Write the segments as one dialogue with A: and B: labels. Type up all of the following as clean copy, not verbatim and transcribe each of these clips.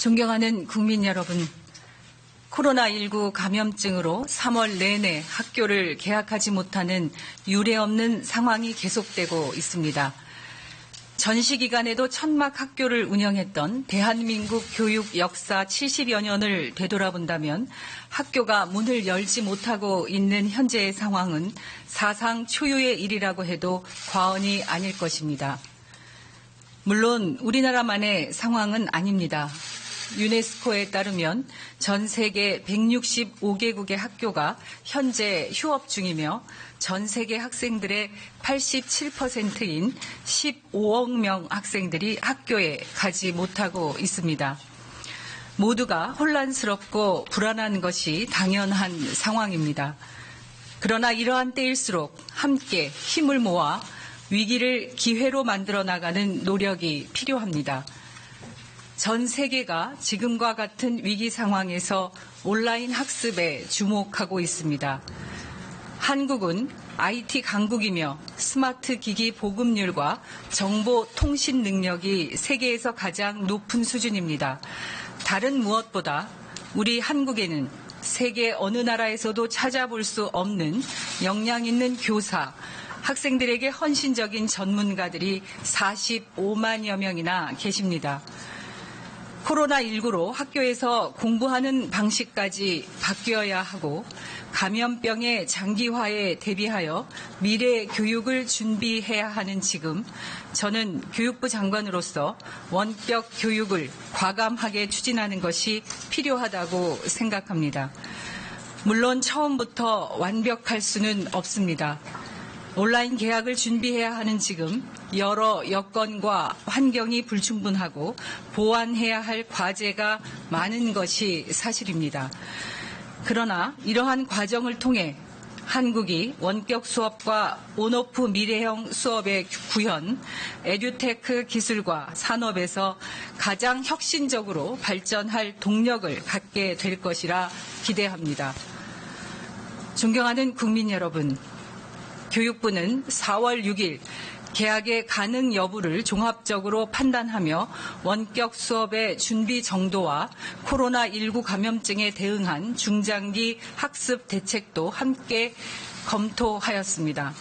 A: 존경하는 국민 여러분, 코로나19 감염증으로 3월 내내 학교를 개학하지 못하는 유례없는 상황이 계속되고 있습니다. 전시 기간에도 천막 학교를 운영했던 대한민국 교육 역사 70여 년을 되돌아본다면 학교가 문을 열지 못하고 있는 현재의 상황은 사상 초유의 일이라고 해도 과언이 아닐 것입니다. 물론 우리나라만의 상황은 아닙니다. 유네스코에 따르면 전 세계 165개국의 학교가 현재 휴업 중이며 전 세계 학생들의 87%인 15억 명 학생들이 학교에 가지 못하고 있습니다. 모두가 혼란스럽고 불안한 것이 당연한 상황입니다. 그러나 이러한 때일수록 함께 힘을 모아 위기를 기회로 만들어 나가는 노력이 필요합니다. 전 세계가 지금과 같은 위기 상황에서 온라인 학습에 주목하고 있습니다. 한국은 IT 강국이며 스마트 기기 보급률과 정보 통신 능력이 세계에서 가장 높은 수준입니다. 다른 무엇보다 우리 한국에는 세계 어느 나라에서도 찾아볼 수 없는 역량 있는 교사, 학생들에게 헌신적인 전문가들이 45만여 명이나 계십니다. 코로나19로 학교에서 공부하는 방식까지 바뀌어야 하고 감염병의 장기화에 대비하여 미래 교육을 준비해야 하는 지금 저는 교육부 장관으로서 원격 교육을 과감하게 추진하는 것이 필요하다고 생각합니다. 물론 처음부터 완벽할 수는 없습니다. 온라인 개학을 준비해야 하는 지금 여러 여건과 환경이 불충분하고 보완해야 할 과제가 많은 것이 사실입니다. 그러나 이러한 과정을 통해 한국이 원격 수업과 온오프 미래형 수업의 구현, 에듀테크 기술과 산업에서 가장 혁신적으로 발전할 동력을 갖게 될 것이라 기대합니다. 존경하는 국민 여러분, 교육부는 4월 6일 개학의 가능 여부를 종합적으로 판단하며 원격 수업의 준비 정도와 코로나19 감염증에 대응한 중장기 학습 대책도 함께 검토하였습니다.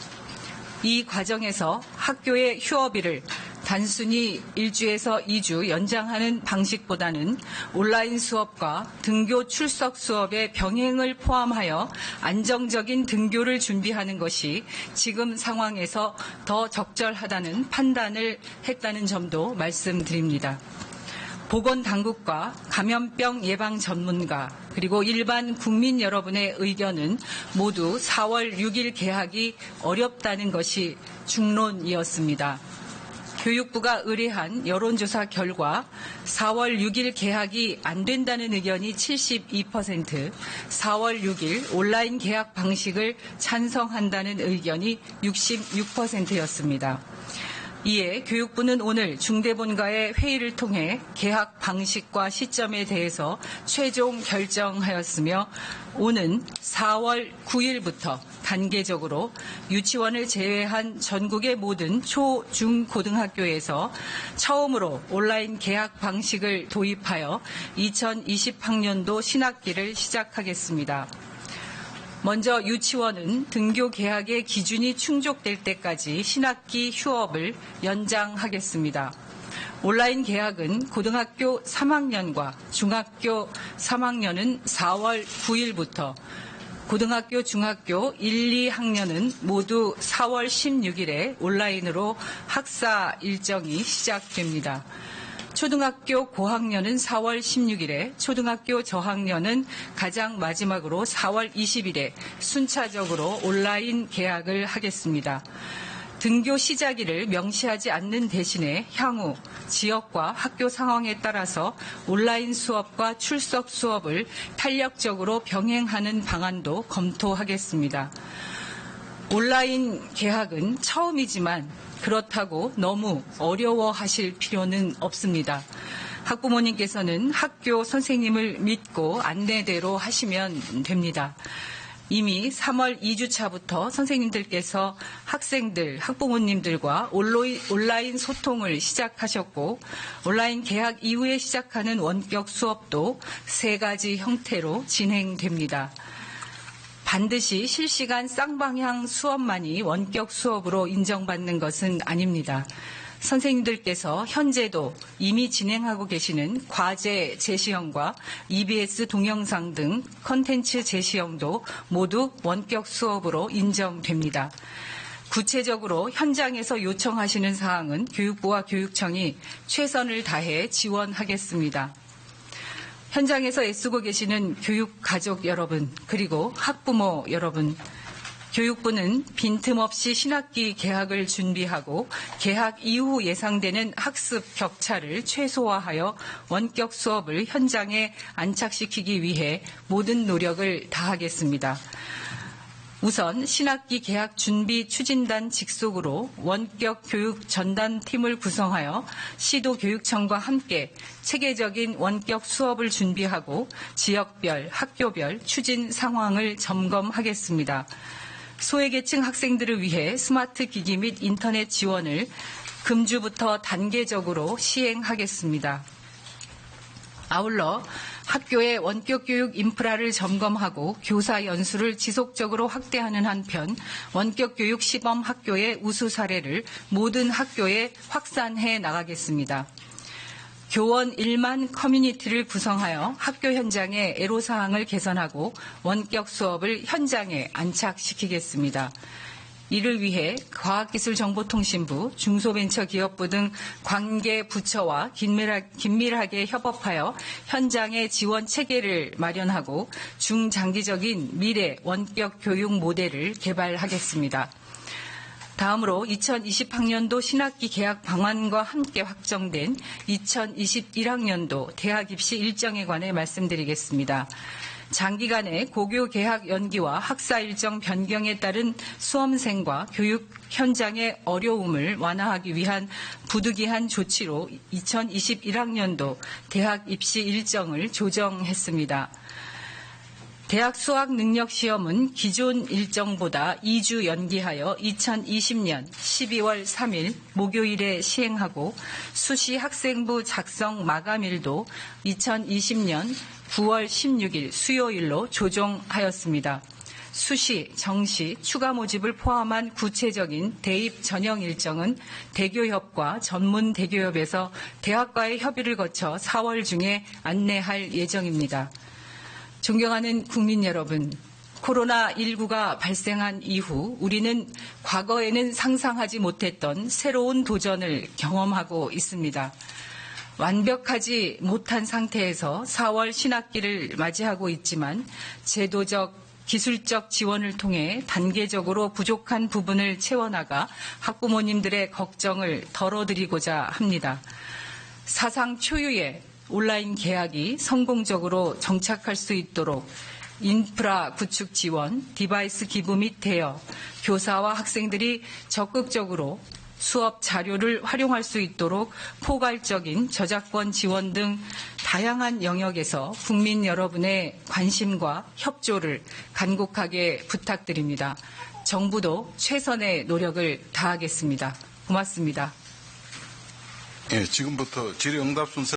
A: 이 과정에서 학교의 휴업일을 단순히 1주에서 2주 연장하는 방식보다는 온라인 수업과 등교 출석 수업의 병행을 포함하여 안정적인 등교를 준비하는 것이 지금 상황에서 더 적절하다는 판단을 했다는 점도 말씀드립니다. 보건당국과 감염병 예방 전문가 그리고 일반 국민 여러분의 의견은 모두 4월 6일 개학이 어렵다는 것이 중론이었습니다. 교육부가 의뢰한 여론조사 결과 4월 6일 개학이 안 된다는 의견이 72%, 4월 6일 온라인 개학 방식을 찬성한다는 의견이 66%였습니다. 이에 교육부는 오늘 중대본과의 회의를 통해 개학 방식과 시점에 대해서 최종 결정하였으며 오는 4월 9일부터 단계적으로 유치원을 제외한 전국의 모든 초, 중, 고등학교에서 처음으로 온라인 개학 방식을 도입하여 2020학년도 신학기를 시작하겠습니다. 먼저 유치원은 등교 개학의 기준이 충족될 때까지 신학기 휴업을 연장하겠습니다. 온라인 개학은 고등학교 3학년과 중학교 3학년은 4월 9일부터 고등학교, 중학교 1, 2학년은 모두 4월 16일에 온라인으로 학사 일정이 시작됩니다. 초등학교 고학년은 4월 16일에, 초등학교 저학년은 가장 마지막으로 4월 20일에 순차적으로 온라인 개학을 하겠습니다. 등교 시작일을 명시하지 않는 대신에 향후 지역과 학교 상황에 따라서 온라인 수업과 출석 수업을 탄력적으로 병행하는 방안도 검토하겠습니다. 온라인 개학은 처음이지만 그렇다고 너무 어려워하실 필요는 없습니다. 학부모님께서는 학교 선생님을 믿고 안내대로 하시면 됩니다. 이미 3월 2주차부터 선생님들께서 학생들, 학부모님들과 온라인 소통을 시작하셨고 온라인 개학 이후에 시작하는 원격 수업도 3가지 형태로 진행됩니다. 반드시 실시간 쌍방향 수업만이 원격 수업으로 인정받는 것은 아닙니다. 선생님들께서 현재도 이미 진행하고 계시는 과제 제시형과 EBS 동영상 등 콘텐츠 제시형도 모두 원격 수업으로 인정됩니다. 구체적으로 현장에서 요청하시는 사항은 교육부와 교육청이 최선을 다해 지원하겠습니다. 현장에서 애쓰고 계시는 교육가족 여러분, 그리고 학부모 여러분, 교육부는 빈틈없이 신학기 개학을 준비하고 개학 이후 예상되는 학습 격차를 최소화하여 원격 수업을 현장에 안착시키기 위해 모든 노력을 다하겠습니다. 우선 신학기 개학 준비 추진단 직속으로 원격 교육 전담팀을 구성하여 시도교육청과 함께 체계적인 원격 수업을 준비하고 지역별, 학교별 추진 상황을 점검하겠습니다. 소외계층 학생들을 위해 스마트 기기 및 인터넷 지원을 금주부터 단계적으로 시행하겠습니다. 아울러 학교의 원격 교육 인프라를 점검하고 교사 연수를 지속적으로 확대하는 한편 원격 교육 시범 학교의 우수 사례를 모든 학교에 확산해 나가겠습니다. 교원 1만 커뮤니티를 구성하여 학교 현장의 애로사항을 개선하고 원격 수업을 현장에 안착시키겠습니다. 이를 위해 과학기술정보통신부, 중소벤처기업부 등 관계 부처와 긴밀하게 협업하여 현장의 지원 체계를 마련하고 중장기적인 미래 원격 교육 모델을 개발하겠습니다. 다음으로 2020학년도 신학기 개학 방안과 함께 확정된 2021학년도 대학 입시 일정에 관해 말씀드리겠습니다. 장기간의 고교 개학 연기와 학사 일정 변경에 따른 수험생과 교육 현장의 어려움을 완화하기 위한 부득이한 조치로 2021학년도 대학 입시 일정을 조정했습니다. 대학 수학능력시험은 기존 일정보다 2주 연기하여 2020년 12월 3일 목요일에 시행하고 수시 학생부 작성 마감일도 2020년 9월 16일 수요일로 조정하였습니다. 수시, 정시, 추가 모집을 포함한 구체적인 대입 전형 일정은 대교협과 전문 대교협에서 대학과의 협의를 거쳐 4월 중에 안내할 예정입니다. 존경하는 국민 여러분, 코로나19가 발생한 이후 우리는 과거에는 상상하지 못했던 새로운 도전을 경험하고 있습니다. 완벽하지 못한 상태에서 4월 신학기를 맞이하고 있지만 제도적, 기술적 지원을 통해 단계적으로 부족한 부분을 채워나가 학부모님들의 걱정을 덜어드리고자 합니다. 사상 초유의 온라인 개학이 성공적으로 정착할 수 있도록 인프라 구축 지원, 디바이스 기부 및 대여, 교사와 학생들이 적극적으로 수업 자료를 활용할 수 있도록 포괄적인 저작권 지원 등 다양한 영역에서 국민 여러분의 관심과 협조를 간곡하게 부탁드립니다. 정부도 최선의 노력을 다하겠습니다. 고맙습니다.
B: 예, 지금부터 질의응답 순서